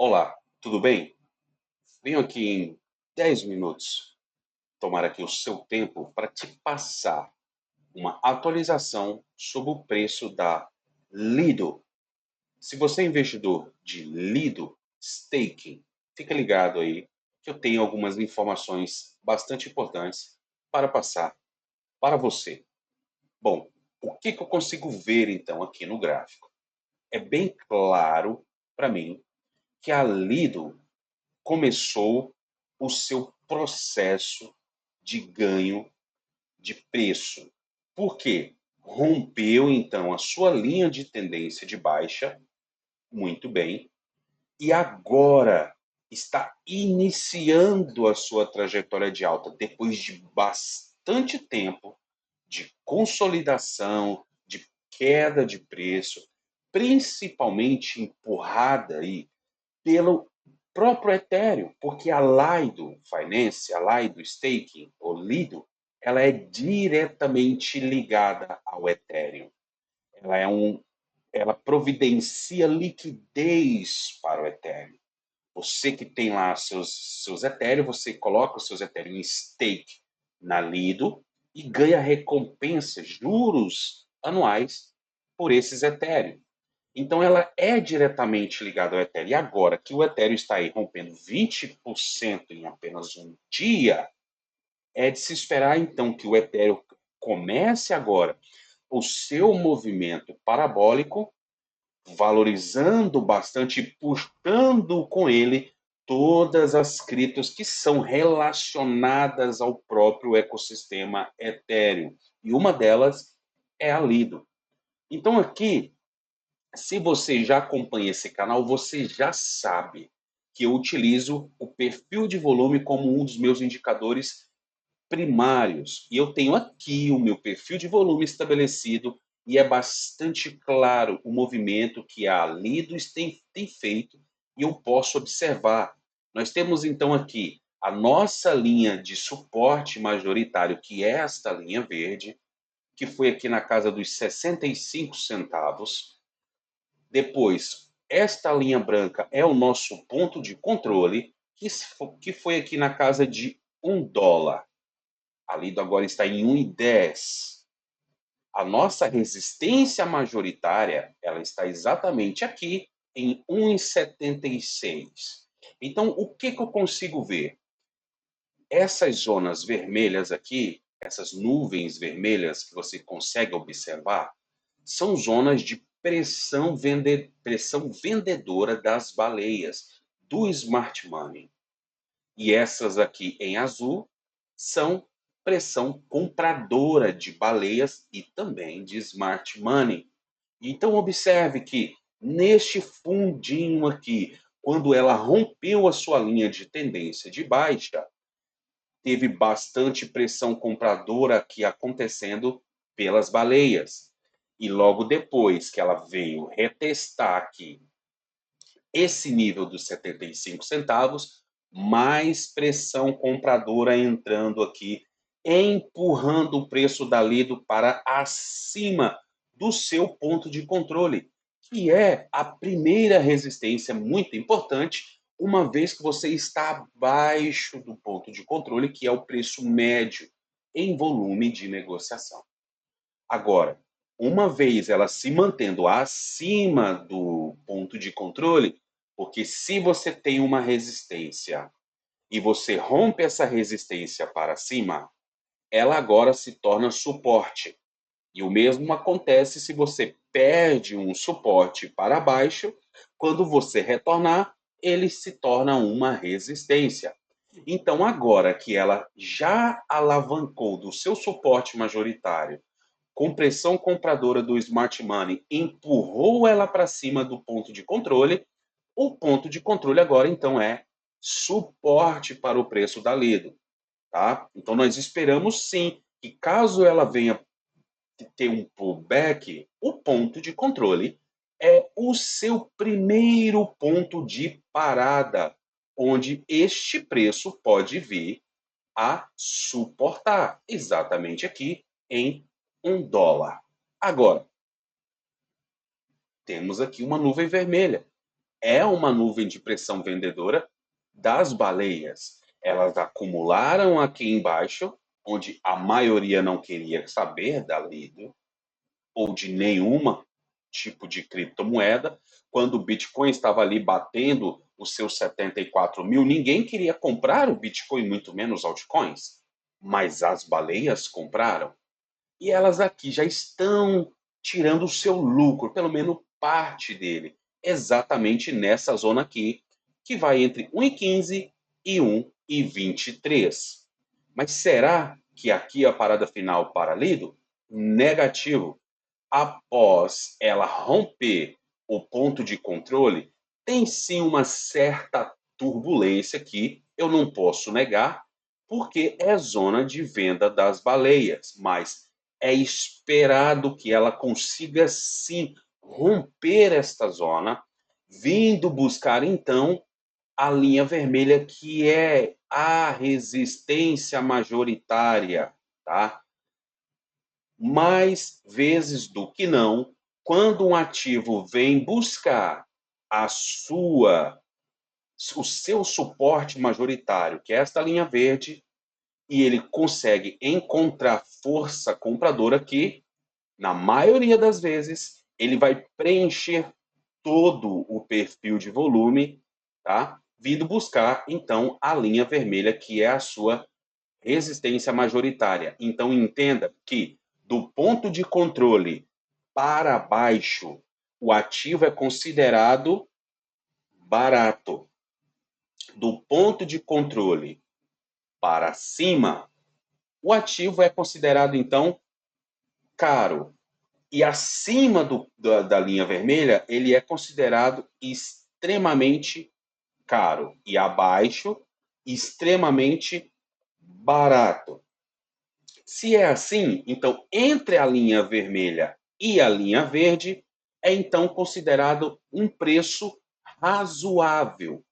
Olá, tudo bem? Venho aqui em 10 minutos tomar aqui o seu tempo para te passar uma atualização sobre o preço da Lido. Se você é investidor de Lido Staking, fica ligado aí que eu tenho algumas informações bastante importantes para passar para você. Bom, o que eu consigo ver então aqui no gráfico? É bem claro para mim que a Lido começou o seu processo de ganho de preço. Por quê? Rompeu então a sua linha de tendência de baixa, muito bem, e agora está iniciando a sua trajetória de alta depois de bastante tempo de consolidação, de queda de preço, principalmente empurrada aí pelo próprio Ethereum, porque a Lido Finance, a Lido Staking, ou Lido, ela é diretamente ligada ao Ethereum. Ela é ela providencia liquidez para o Ethereum. Você que tem lá seus Ethereum, você coloca os seus Ethereum em stake na Lido e ganha recompensas, juros anuais por esses Ethereum. Então ela é diretamente ligada ao Ethereum. E agora que o Ethereum está aí rompendo 20% em apenas um dia, é de se esperar então que o Ethereum comece agora o seu movimento parabólico, valorizando bastante e puxando com ele todas as criptos que são relacionadas ao próprio ecossistema Ethereum. E uma delas é a Lido. Então aqui, se você já acompanha esse canal, você já sabe que eu utilizo o perfil de volume como um dos meus indicadores primários. E eu tenho aqui o meu perfil de volume estabelecido e é bastante claro o movimento que a Lidos tem feito e eu posso observar. Nós temos então aqui a nossa linha de suporte majoritário, que é esta linha verde, que foi aqui na casa dos 65 centavos. Depois, esta linha branca é o nosso ponto de controle, que foi aqui na casa de $1. A Lido agora está em 1,10. A nossa resistência majoritária, ela está exatamente aqui em 1,76. Então, o que eu consigo ver? Essas zonas vermelhas aqui, essas nuvens vermelhas que você consegue observar, são zonas de pressão vendedora das baleias, do smart money. E essas aqui em azul são pressão compradora de baleias e também de smart money. Então observe que neste fundinho aqui, quando ela rompeu a sua linha de tendência de baixa, teve bastante pressão compradora aqui acontecendo pelas baleias. E logo depois que ela veio retestar aqui esse nível dos 75 centavos, mais pressão compradora entrando aqui, empurrando o preço da Lido para acima do seu ponto de controle, que é a primeira resistência muito importante, uma vez que você está abaixo do ponto de controle, que é o preço médio em volume de negociação. Agora, uma vez ela se mantendo acima do ponto de controle, porque se você tem uma resistência e você rompe essa resistência para cima, ela agora se torna suporte. E o mesmo acontece se você perde um suporte para baixo, quando você retornar, ele se torna uma resistência. Então, agora que ela já alavancou do seu suporte majoritário, com pressão compradora do smart money, empurrou ela para cima do ponto de controle, o ponto de controle agora então é suporte para o preço da Lido, tá? Então nós esperamos sim que caso ela venha ter um pullback, o ponto de controle é o seu primeiro ponto de parada, onde este preço pode vir a suportar, exatamente aqui em $1. Agora, temos aqui uma nuvem vermelha. é uma nuvem de pressão vendedora das baleias. Elas acumularam aqui embaixo, onde a maioria não queria saber da Lido ou de nenhuma tipo de criptomoeda. Quando o Bitcoin estava ali batendo os seus 74 mil, ninguém queria comprar o Bitcoin, muito menos altcoins. Mas as baleias compraram. E elas aqui já estão tirando o seu lucro, pelo menos parte dele, exatamente nessa zona aqui, que vai entre 1,15 e 1,23. Mas será que aqui é a parada final para Lido? Negativo. Após ela romper o ponto de controle, tem sim uma certa turbulência aqui, eu não posso negar, porque é zona de venda das baleias, mas é esperado que ela consiga sim romper esta zona, vindo buscar então a linha vermelha, que é a resistência majoritária, tá? Mais vezes do que não, quando um ativo vem buscar a sua o seu suporte majoritário, que é esta linha verde, e ele consegue encontrar força compradora aqui, na maioria das vezes, ele vai preencher todo o perfil de volume, tá? Vindo buscar então a linha vermelha, que é a sua resistência majoritária. Então entenda que do ponto de controle para baixo, o ativo é considerado barato. Do ponto de controle para cima, o ativo é considerado então caro. E acima da linha vermelha, ele é considerado extremamente caro. E abaixo, extremamente barato. Se é assim, então entre a linha vermelha e a linha verde, é então considerado um preço razoável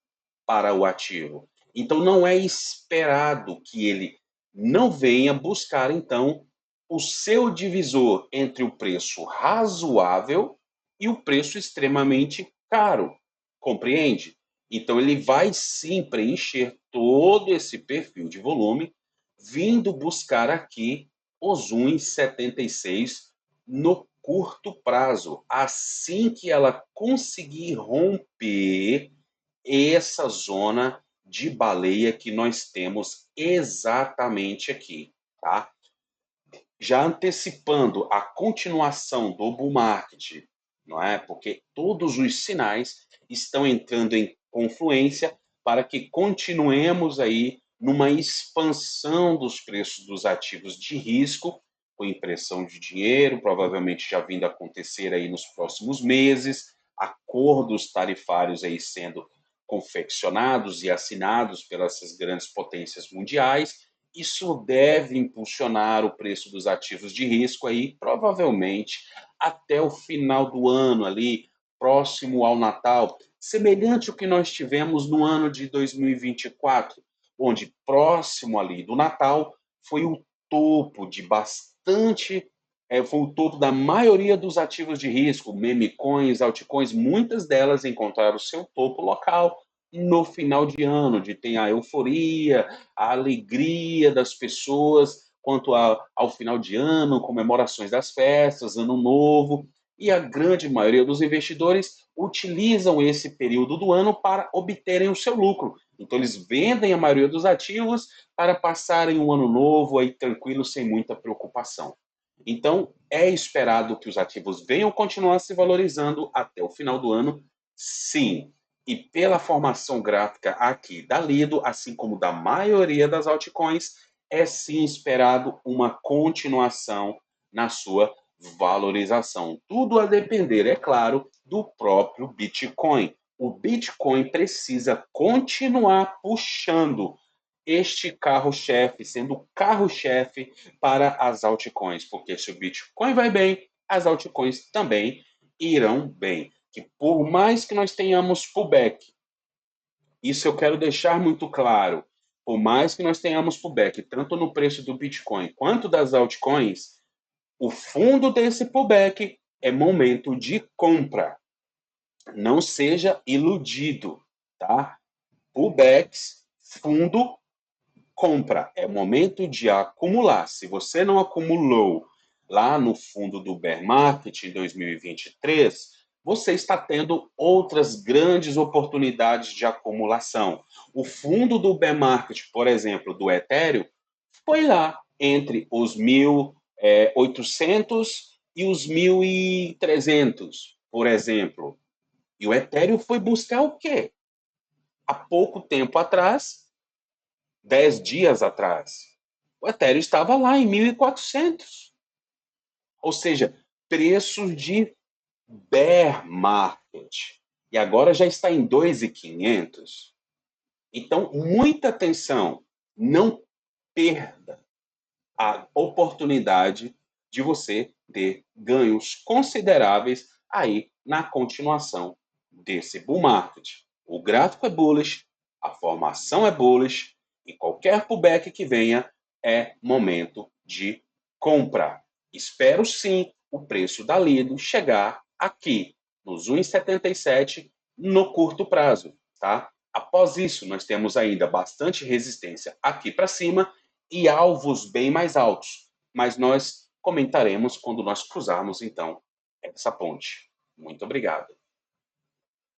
para o ativo. Então não é esperado que ele não venha buscar então o seu divisor entre o preço razoável e o preço extremamente caro. Compreende? Então ele vai sim preencher todo esse perfil de volume, vindo buscar aqui os 1,76 no curto prazo. Assim que ela conseguir romper essa zona de baleia que nós temos exatamente aqui, tá? Já antecipando a continuação do bull market, não é? Porque todos os sinais estão entrando em confluência para que continuemos aí numa expansão dos preços dos ativos de risco, com impressão de dinheiro, provavelmente já vindo a acontecer aí nos próximos meses, acordos tarifários aí sendo confeccionados e assinados pelas grandes potências mundiais. Isso deve impulsionar o preço dos ativos de risco aí, provavelmente até o final do ano ali, próximo ao Natal, semelhante ao que nós tivemos no ano de 2024, onde próximo ali do Natal foi o topo de bastante, foi o topo da maioria dos ativos de risco, meme coins, altcoins, muitas delas encontraram o seu topo local no final de ano, de ter a euforia, a alegria das pessoas quanto ao final de ano, comemorações das festas, ano novo, e a grande maioria dos investidores utilizam esse período do ano para obterem o seu lucro. Então eles vendem a maioria dos ativos para passarem um ano novo aí tranquilo, sem muita preocupação. Então é esperado que os ativos venham continuar se valorizando até o final do ano, sim. E pela formação gráfica aqui da Lido, assim como da maioria das altcoins, é sim esperado uma continuação na sua valorização. Tudo a depender, é claro, do próprio Bitcoin. O Bitcoin precisa continuar puxando este carro-chefe, sendo o carro-chefe para as altcoins, porque se o Bitcoin vai bem, as altcoins também irão bem. Que por mais que nós tenhamos pullback, isso eu quero deixar muito claro, por mais que nós tenhamos pullback, tanto no preço do Bitcoin quanto das altcoins, o fundo desse pullback é momento de compra. Não seja iludido, tá? Pullbacks, fundo, compra. É momento de acumular. Se você não acumulou lá no fundo do bear market em 2023, você está tendo outras grandes oportunidades de acumulação. O fundo do bear market, por exemplo, do Ethereum, foi lá entre os 1.800 e os 1.300, por exemplo. E o Ethereum foi buscar o quê? Há pouco tempo atrás, 10 dias atrás, o Ethereum estava lá em 1.400. Ou seja, preços de bear market. E agora já está em 2.500. Então, muita atenção. Não perda a oportunidade de você ter ganhos consideráveis aí na continuação desse bull market. O gráfico é bullish, a formação é bullish e qualquer pullback que venha é momento de compra. Espero sim o preço da Lido chegar aqui nos 1,77 no curto prazo, tá? Após isso, nós temos ainda bastante resistência aqui para cima e alvos bem mais altos, mas nós comentaremos quando nós cruzarmos então essa ponte. Muito obrigado.